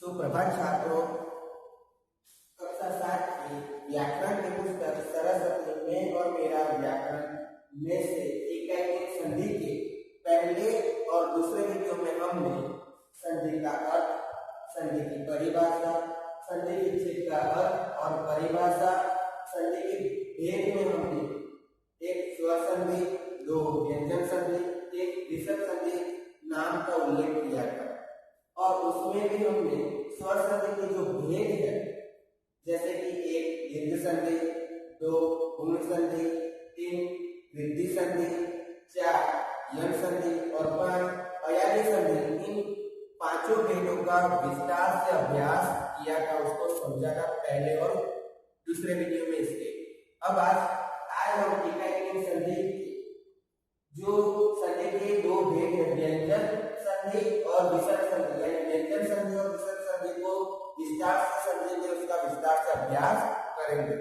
सुप्रभात छात्रों। कक्षा 7 की व्याकरण की पुस्तक सरस्वती में और मेरा व्याकरण में से एकाएक संधि के पहले और दूसरे वीडियो में हमने संधि का अर्थ, संधि की परिभाषा, संधि विच्छेद का अर्थ और परिभाषा, संधि के भेद में हमने एक स्वर संधि, दो व्यंजन संधि, एक विसर्ग संधि नाम का उल्लेख किया था। और उसमें भी हमने स्वर संधि के जो भेद है, जैसे कि एक दीर्घ संधि, दो गुण संधि, तीन वृद्धि संधि, चार यण संधि और पांच अयादी संधि, इन पांचों भेदों का विस्तार से अभ्यास किया था, उसको समझा था पहले और दूसरे वीडियो में इसके। अब आज हम एकाएक संधि जो संधि के दो भेद है, व्यंजन संधि और विसर्ग संधि, यानी व्यंजन संधि और विसर्ग संधि को विस्तार से समझेंगे, उसका विस्तार से अभ्यास करेंगे।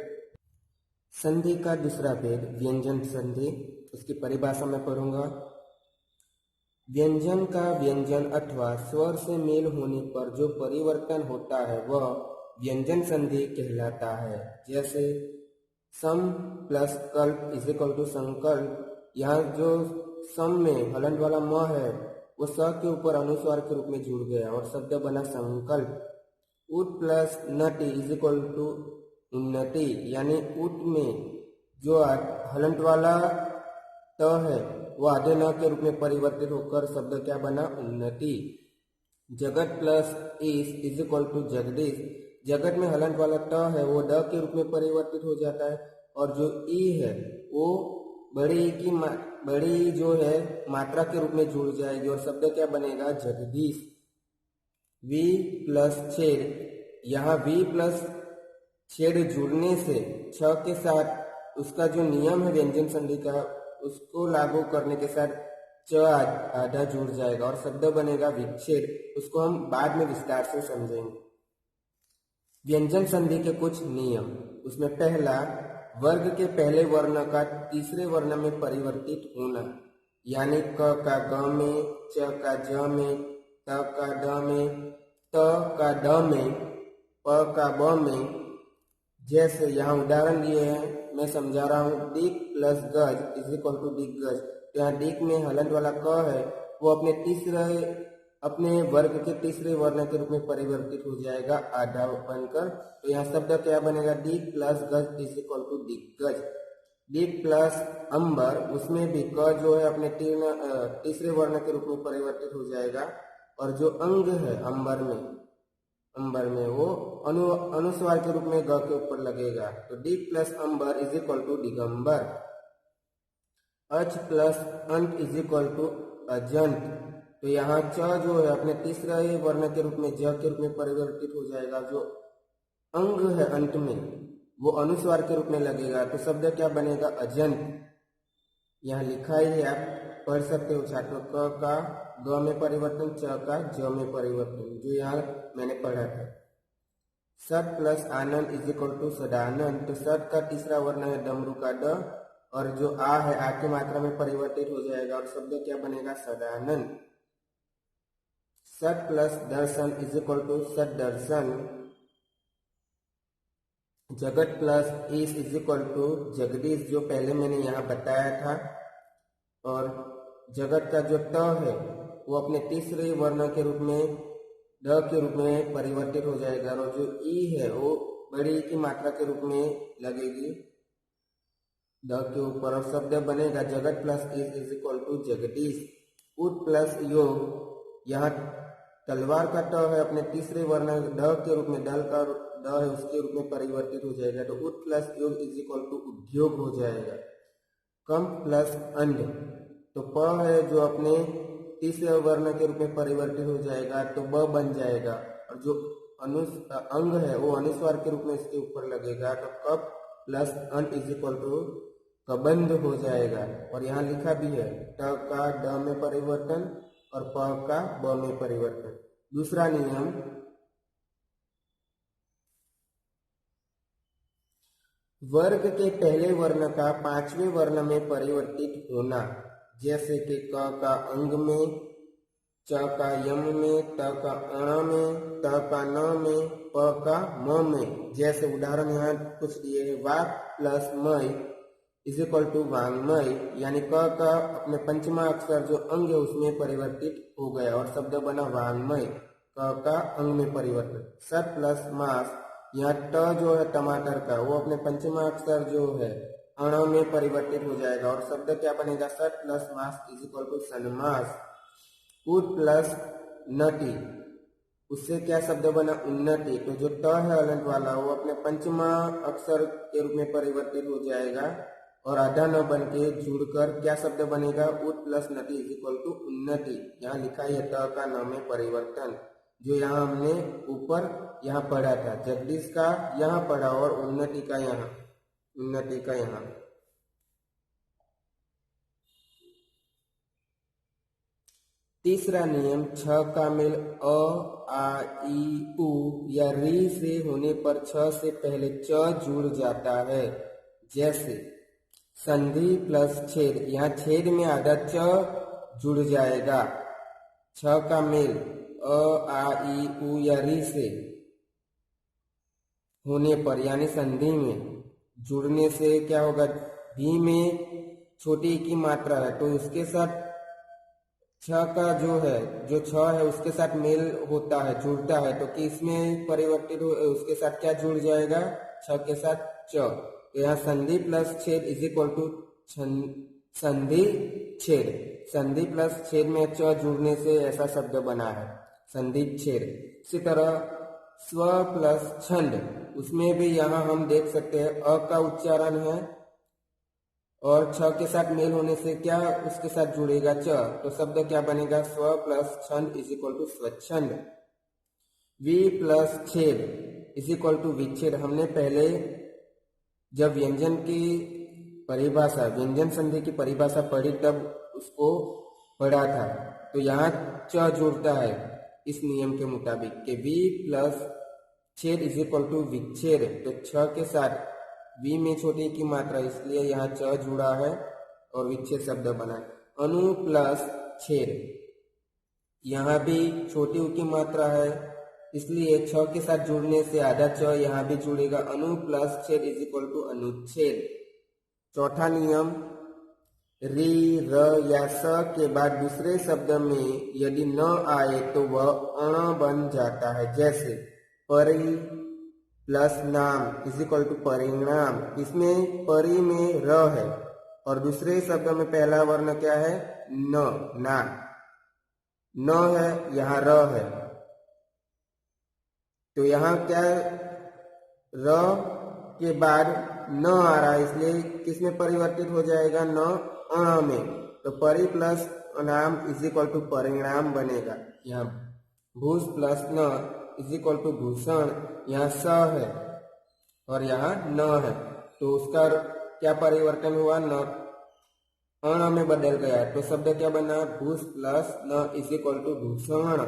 संधि का दूसरा भेद व्यंजन संधि, उसकी परिभाषा में पढ़ूंगा। व्यंजन का व्यंजन अथवा स्वर से मेल होने पर जो परिवर्तन होता है वह व्यंजन संधि कहलाता है। जैसे सम प्लस कल्प इज इक्वल टू संकल्प। यहाँ जो सम में हलंत वाला म है वो स के ऊपर अनुस्वार के रूप में जुड़ गया और शब्द बना संकल्प। उट प्लस नटी इज इक्वल टू उन्नति, यानी उट में जो हलंत वाला त है वो आधे न के रूप में परिवर्तित होकर शब्द क्या बना, उन्नति। जगत प्लस इज इक्वल टू जगदीश। जगत में हलंत वाला त है वो ड के रूप में परिवर्तित हो जाता है और जो ई है वो बड़ी जो है मात्रा के रूप में जुड़ जाएगी और शब्द क्या बनेगा, जगदीश। वी प्लस छेद, यहाँ वी प्लस छेद जुड़ने से छ के साथ उसका जो नियम है व्यंजन संधि का, उसको लागू करने के साथ च आधा जुड़ जाएगा और शब्द बनेगा विच्छेद। उसको हम बाद में विस्तार से समझेंगे। व्यंजन संधि के कुछ नियम, उसमें पहला, वर्ग के पहले वर्ण का तीसरे वर्ण में परिवर्तित होना, यानी क का ग में, च का ज में, त का ड में, त का ड में, प का ब में। जैसे यहाँ उदाहरण दिए हैं, मैं समझा रहा हूँ। दिक प्लस गज इज इक्वल टू दिग्गज। तो यहाँ दिक में हलंत वाला क है वो अपने वर्ग के तीसरे वर्ण के रूप में परिवर्तित हो जाएगा आधा बनकर। तो यहाँ शब्द क्या बनेगा, दिक प्लस गज इज इक्वल टू दिग्गज। दिक प्लस अंबर, उसमें भी क जो है अपने तीसरे वर्ण के रूप में परिवर्तित हो जाएगा और जो अंग है अंबर में वो अनुस्वार के रूप में ग के ऊपर लगेगा। तो दिक प्लस अंबर इज इक्वल टू दिगंबर। अच प्लस अंत इज इक्वल टू अजंत। तो यहाँ च जो है अपने तीसरे वर्ण के रूप में ज के रूप में परिवर्तित हो जाएगा। जो अंग है अंत में वो अनुस्वार के रूप में लगेगा, तो शब्द क्या बनेगा, अजंत। यहाँ लिखा ही है, आप पढ़ सकते हो छात्रों। क का ग में परिवर्तन, च का ज में परिवर्तन, जो यहाँ मैंने पढ़ा था। सत प्लस आनंद इज इक्वल टू सदानंद। तो सत का तीसरा वर्ण है डमरू का ड और जो आ है आ की मात्रा में परिवर्तित हो जाएगा और शब्द क्या बनेगा, सदानंद। सत प्लस दर्शन इज इक्वल टू सदर्शन। जगत प्लस इज इक्वल टू जगदीश, जो पहले मैंने यहाँ बताया था। और जगत का जो त है वो अपने तीसरे वर्ण के रूप में ड के रूप में परिवर्तित हो जाएगा और जो ई है वो बड़ी की मात्रा के रूप में लगेगी ड के ऊपर और शब्द बनेगा जगत प्लस इज इक्वल टू जगदीश। उट प्लस योग, यहाँ तलवार का ट है अपने तीसरे वर्ण ड के रूप में, दल का ड है उसके रूप में परिवर्तित हो जाएगा। तो उट प्लस योग इज इक्वल टू उद्योग हो जाएगा। कम प्लस अंड, तो प है जो अपने तीसरे वर्ण के रूप में परिवर्तित हो जाएगा तो ब बन जाएगा और जो अंग है वो अनुस्वार के रूप में इसके ऊपर लगेगा। तो कप प्लस अंड इज इक्वल टू कबंध हो जाएगा। और यहाँ लिखा भी है ट का ड में परिवर्तन और प का ब में परिवर्तन। दूसरा नियम, वर्ग के पहले वर्ण का पांचवें वर्ण में परिवर्तित होना। जैसे कि क का अंग में, च का यम में, त का अण में, त का न में, प का म में। जैसे उदाहरण यहाँ कुछ दिए है, वाक प्लस मय इज इक्वल टू वांग्मय, यानी क का अपने पंचमा अक्षर जो अंग है उसमें परिवर्तित हो गया और शब्द बना वांग्मय, क का अंग में परिवर्तित। सत प्लस मास, यहाँ ट जो है टमाटर का वो अपने पंचमा अक्षर जो है अण में परिवर्तित हो जाएगा और शब्द क्या बनेगा, सत प्लस मास इज इक्वल टू सन्मास। उद प्लस नटी, उससे क्या शब्द बना, उन्नति। तो जो ट है हलंत वाला वो अपने पंचमा अक्षर के रूप में परिवर्तित हो जाएगा और आधा न बन के जुड़कर क्या शब्द बनेगा, उद प्लस नटी इज इक्वल टू उन्नति। यहाँ लिखा है त का न में परिवर्तन, जो यहाँ हमने ऊपर यहाँ पढ़ा था, जगदीश का यहाँ पढ़ा और उन्नति का यहाँ, उन्नति का यहाँ। तीसरा नियम, छ का मेल अ, आ, ई, उ या री से होने पर छ से पहले च जुड़ जाता है। जैसे संधि प्लस छेद, यहाँ छेद में आधा च जुड़ जाएगा। छ का मेल अ, आ, ई, उ या री से होने पर यानी संधि में जुड़ने से क्या होगा, भी में छोटी की मात्रा है तो उसके साथ छ का जो है, जो छ है उसके साथ मेल होता है, जुड़ता है, तो किस में परिवर्तित हो, उसके साथ क्या जुड़ जाएगा, छ के साथ च। तो यहाँ संधि प्लस छेद इज इक्वल टू संधि छेद, संधि प्लस छेद में च जुड़ने से ऐसा शब्द बना है, संधि छेद। इसी तरह स्व प्लस छंद, उसमें भी यहाँ हम देख सकते हैं अ का उच्चारण है और छ के साथ मेल होने से क्या उसके साथ जुड़ेगा च, तो शब्द क्या बनेगा, स्व प्लस छंद इज इक्वल टू स्वच्छंद। वी प्लस छेद इज इक्वल टू विच्छेद। हमने पहले जब व्यंजन की परिभाषा, व्यंजन संधि की परिभाषा पढ़ी तब उसको पढ़ा था, तो यहाँ च जुड़ता है इस नियम के मुताबिक कि वी प्लस छेद इज इक्वल टू विच्छेद। तो छ के साथ वी में छोटी की मात्रा, इसलिए यहाँ च जुड़ा है और विच्छेद शब्द बना है। अनु प्लस छेद, यहाँ भी छोटी उ की मात्रा है इसलिए छ के साथ जुड़ने से आधा च यहाँ भी जुड़ेगा, अनु प्लस छेद इज इक्वल टू अनुच्छेद। चौथा नियम, री, र या स के बाद दूसरे शब्द में यदि न आए तो वह अण बन जाता है। जैसे परि प्लस नाम इज इक्वल टू परिणाम, इसमें परि में र है और दूसरे शब्द में पहला वर्ण क्या है, न, ना, न है, यहाँ र है, तो यहाँ क्या र के बाद न आ रहा है इसलिए किसमें परिवर्तित हो जाएगा, न अण में। तो परि प्लस नाम इज इक्वल टू परिणाम बनेगा। यहाँ भूष प्लस न इज इक्वल टू भूषण, यहाँ स है और यहाँ न है तो उसका क्या परिवर्तन हुआ, न अण में बदल गया, तो शब्द क्या बना, भूष प्लस न इज इक्वल टू भूषण।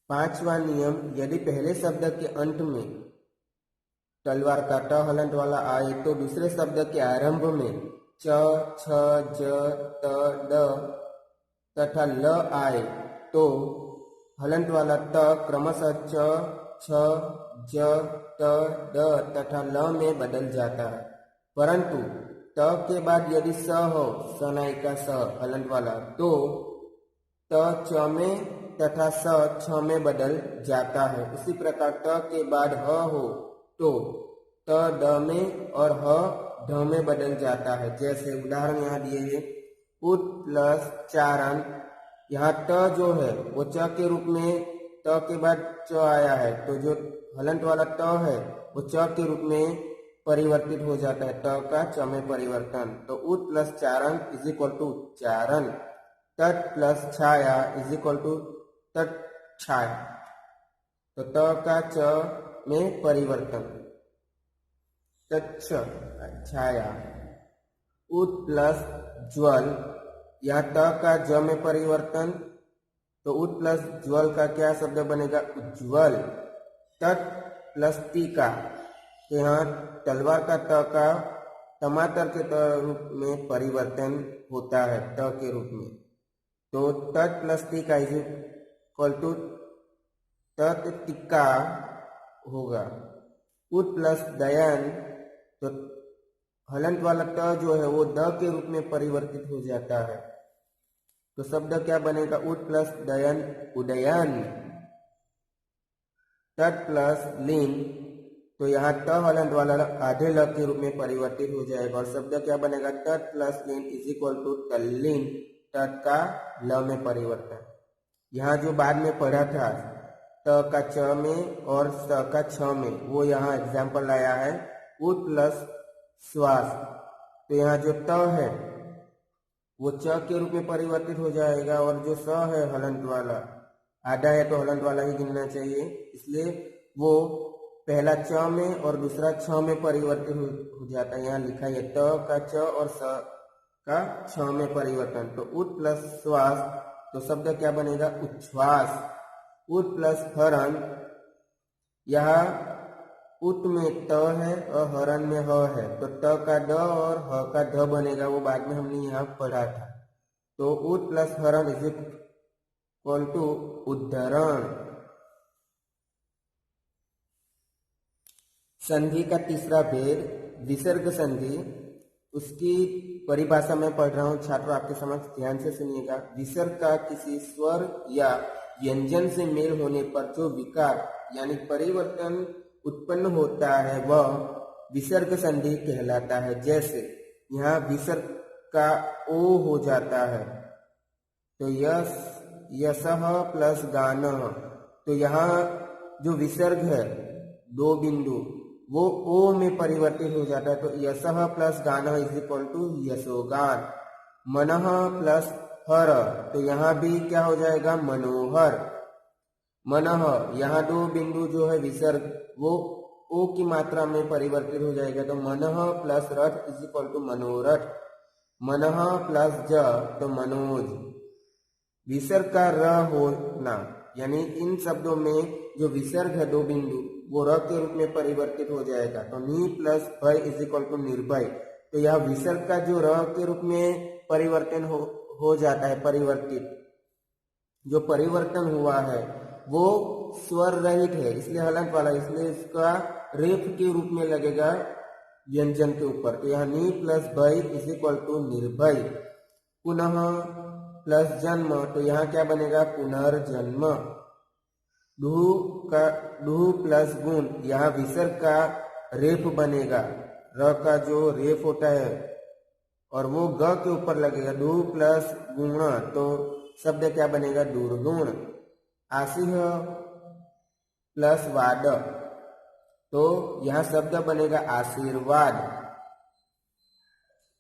पांचवा नियम, यदि पहले शब्द के अंत में तलवार का ट हलंत वाला आए तो दूसरे शब्द के आरंभ में च, छ, ज, त, ड तथा ल आए तो हलंत वाला त क्रमशः च, छ, ज, त, ड तथा ल में बदल जाता है। परंतु त के बाद यदि स हो, सनाई का स हलंत वाला, तो त च में तथा स छ में बदल जाता है। इसी प्रकार त के बाद ह हो तो त ड में और ह ढ में बदल जाता है। जैसे उदाहरण यहाँ दिए हैं, उत प्लस चारण, यहाँ ट जो है वो च के रूप में त के बाद च आया है तो जो हलंत वाला ट है वो च के रूप में परिवर्तित हो जाता है, त का च में परिवर्तन। तो उत प्लस चारण इज इक्वल टू उच्चारण। तट प्लस छाया इज इक्वल टू तत्छाया, तो त का च में परिवर्तन, तच्छ छाया। उत प्लस ज्वल, यह त का ज में परिवर्तन, तो उत प्लस ज्वल का क्या शब्द बनेगा, उज्ज्वल। तट प्लस टीका, यहाँ तलवार का त का टमाटर के त रूप में परिवर्तन होता है, ट के रूप में। तो तट प्लस टिका इज इक्वल टू तट टिक्का होगा। उत प्लस दयन, तो हलंत वाला त जो है वो द के रूप में परिवर्तित हो जाता है। तो शब्द क्या बनेगा? उत प्लस दयन उदयन। तट प्लस लिन, तो यहाँ त हलंत वाला आधे ल के रूप में परिवर्तित हो जाएगा और शब्द क्या बनेगा? तट प्लस लिन इज इक्वल टू तल्लीन। तट का ल में परिवर्तन। यहाँ जो बाद में पढ़ा था त का च में और स का छ में, वो यहाँ एग्जाम्पल लाया है उत प्लस श्वास। तो यहाँ जो त है वो च के रूप में परिवर्तित हो जाएगा और जो स है हलंत वाला आधा है तो हलंत वाला ही गिनना चाहिए, इसलिए वो पहला च में और दूसरा छ में परिवर्तित हो जाता है। यहाँ लिखा है त का च और स का छ में परिवर्तन। तो उत प्लस श्वास, तो शब्द क्या बनेगा? उच्छ्वास। उत प्लस हरण, यहाँ उत में त है और हरण में ह है, तो त का ड और ह का ध बनेगा, वो बाद में हमने यहाँ पढ़ा था। तो उत प्लस हरण इज इक्वल टू उद्धरण। संधि का तीसरा भेद विसर्ग संधि, उसकी परिभाषा मैं पढ़ रहा हूँ, छात्रों आपके समक्ष ध्यान से सुनिएगा। विसर्ग का किसी स्वर या व्यंजन से मेल होने पर जो विकार यानी परिवर्तन उत्पन्न होता है वह विसर्ग संधि कहलाता है। जैसे यहाँ विसर्ग का ओ हो जाता है, तो यशः प्लस गानः, तो यहाँ जो विसर्ग है दो बिंदु वो ओ में परिवर्तित हो जाता है। तो यशः प्लस गानः इज इक्वल टू यशोगान। मनः प्लस हर, तो यहाँ भी क्या हो जाएगा? मनोहर। मनः, यहाँ दो बिंदु जो है विसर्ग वो ओ की मात्रा में परिवर्तित हो जाएगा। तो मनः plus Rath is equal to मनोरथ। मनः प्लस ज, तो मनोज। विसर्ग का र होना, यानी इन शब्दों में जो विसर्ग है दो बिंदु वो र के रूप में परिवर्तित हो जाएगा। तो नी प्लस भय इज इक्वल टू निर्भय। तो यह विसर्ग का जो र के रूप में परिवर्तन हो जाता है, परिवर्तित जो परिवर्तन हुआ है वो स्वर रहित है, इसलिए हलंत वाला, इसलिए इसका रेफ के रूप में लगेगा व्यंजन के ऊपर। तो यहाँ नी प्लस भय इज इक्वल टू निर्भय। पुनः प्लस जन्म, तो यहाँ क्या बनेगा? पुनर्जन्म। डू प्लस गुण, यहाँ विसर्ग का रेफ बनेगा, र का जो रेफ होता है और वो ग के ऊपर लगेगा। डू प्लस गुण, तो शब्द क्या बनेगा? दुर्गुण। आशीह प्लस वाद, तो यहाँ शब्द बनेगा आशीर्वाद।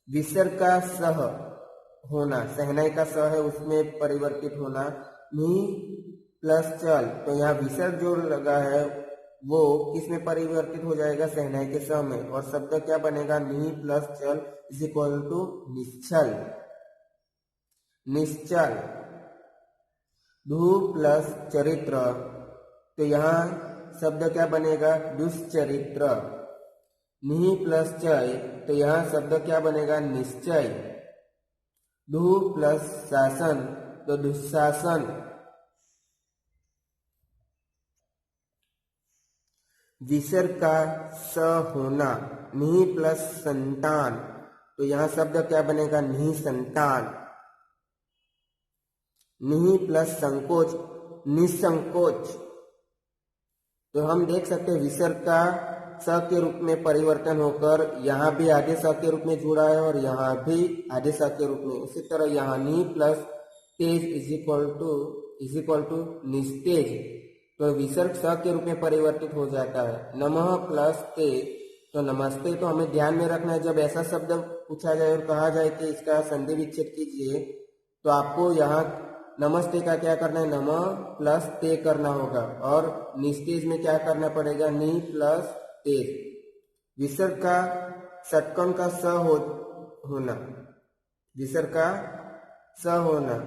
विसर्ग का सह होना, सहनाई का स है उसमें परिवर्तित होना। नी प्लस चल, तो यहाँ विसर्ग जो लगा है वो किसमें परिवर्तित हो जाएगा? सहनाई के स में, और शब्द क्या बनेगा? नी प्लस चल इज इक्वल टू निश्चल। निश्चल। धू प्लस चरित्र, तो यहाँ शब्द क्या बनेगा? दुष्चरित्र। निहि प्लस चय, तो यहाँ शब्द क्या बनेगा? निश्चय। दु प्लस शासन, तो दुशासन। विसर्ग का स होना, निहि प्लस संतान, तो यहाँ शब्द क्या बनेगा? निहि संतान। निहि प्लस संकोच, निसंकोच। तो हम देख सकते हैं विसर्ग का स के रूप में परिवर्तन होकर यहाँ भी आधे स के रूप में जुड़ा है और यहाँ भी आधे स के रूप में। उसी तरह यहाँ नी प्लस तेज इज इक्वल टू निस्तेज, तो विसर्ग स के रूप में परिवर्तित हो जाता है। नमः प्लस ते, तो नमस्ते, तो हमें ध्यान में रखना है जब ऐसा शब्द पूछा जाए और कहा जाए कि इसका संधि विच्छेद कीजिए, तो आपको यहाँ नमस्ते का क्या करना है? नमः प्लस ते करना होगा, और निस्तेज में क्या करना पड़ेगा? नी प्लस तेज। विसर्ग का षटकोण का स होना, विसर्ग का स होना।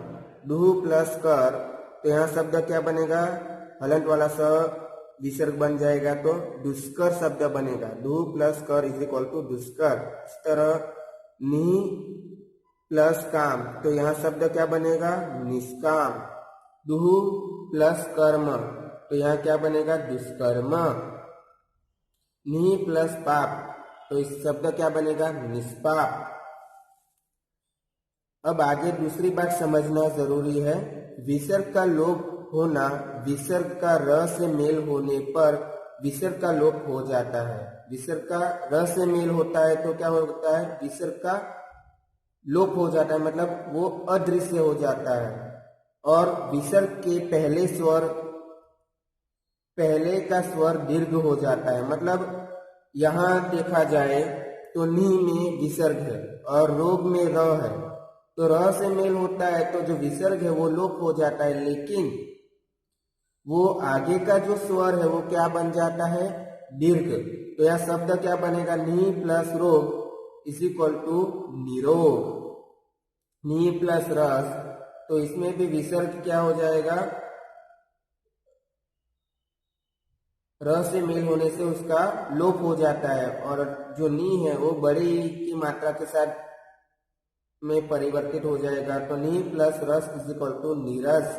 डू प्लस कर, तो यहाँ शब्द क्या बनेगा? हलंत वाला स विसर्ग बन जाएगा तो दुष्कर शब्द बनेगा। दु प्लस कर इज इक्वल टू दुष्कर। इस तरह नि प्लस काम, तो यहाँ शब्द क्या बनेगा? निष्काम। दुहु प्लस कर्म, तो यहाँ क्या बनेगा? दुष्कर्म। नि प्लस पाप, तो इस शब्द क्या बनेगा? निष्पाप। अब आगे दूसरी बात समझना जरूरी है। विसर्ग का लोप होना, विसर्ग का र से मेल होने पर विसर्ग का लोप हो जाता है। विसर्ग का र से मेल होता है तो क्या होता है? विसर्ग का लोप हो जाता है, मतलब वो अदृश्य हो जाता है। और विसर्ग के पहले का स्वर दीर्घ हो जाता है। मतलब यहाँ देखा जाए तो नी में विसर्ग है और रोग में र है, तो र से मेल होता है तो जो विसर्ग है वो लोप हो जाता है, लेकिन वो आगे का जो स्वर है वो क्या बन जाता है? दीर्घ। तो यह शब्द क्या बनेगा? नी प्लस रोग इज इक्वल टू निरोग। नी प्लस रस, तो इसमें भी विसर्ग क्या हो जाएगा? र से मेल होने से उसका लोप हो जाता है और जो नी है वो बड़ी की मात्रा के साथ में परिवर्तित हो जाएगा। तो नी प्लस रस इज इक्वल टू नीरस।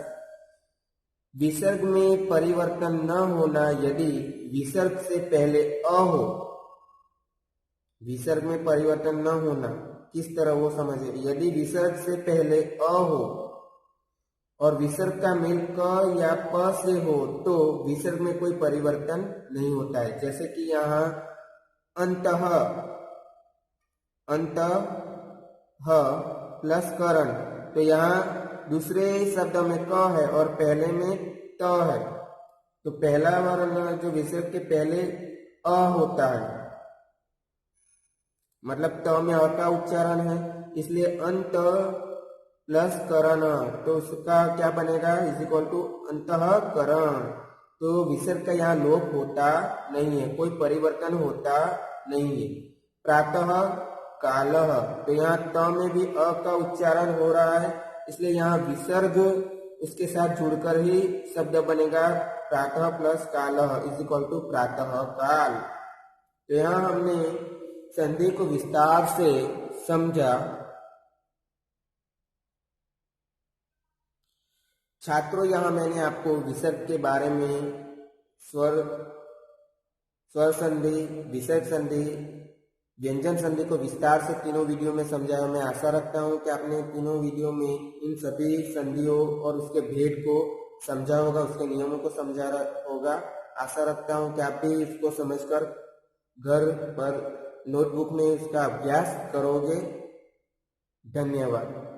विसर्ग में परिवर्तन न होना, यदि विसर्ग से पहले अ हो। विसर्ग में परिवर्तन न होना किस तरह वो समझे। यदि विसर्ग से पहले अ हो और विसर्ग का मेल क या प से हो तो विसर्ग में कोई परिवर्तन नहीं होता है। जैसे कि यहाँ अंतः, प्लस करण, तो यहाँ दूसरे शब्द में क है और पहले में त है, तो पहला वर्ण जो विसर्ग के पहले अ होता है, मतलब त में अ का उच्चारण है, इसलिए अंत प्लस करण, तो उसका क्या बनेगा? इज इक्वल टू अंतःकरण। तो विसर्ग का यहाँ लोप होता नहीं है, कोई परिवर्तन होता नहीं है। प्रातः कालः, तो यहाँ त में भी अ का उच्चारण हो रहा है, इसलिए यहाँ विसर्ग उसके साथ जुड़कर ही शब्द बनेगा प्रातः प्लस कालः इज इक्वल टू प्रातः काल। तो यहाँ हमने संधि को विस्तार से समझा। छात्रों, यहाँ मैंने आपको विसर्ग के बारे में स्वर संधि, विसर्ग संधि, व्यंजन संधि को विस्तार से तीनों वीडियो में समझाया। मैं आशा रखता हूँ कि आपने तीनों वीडियो में इन सभी संधियों और उसके भेद को समझा होगा, उसके नियमों को समझा होगा। आशा रखता हूँ कि आप भी इसको समझकर घर पर नोटबुक में इसका अभ्यास करोगे। धन्यवाद।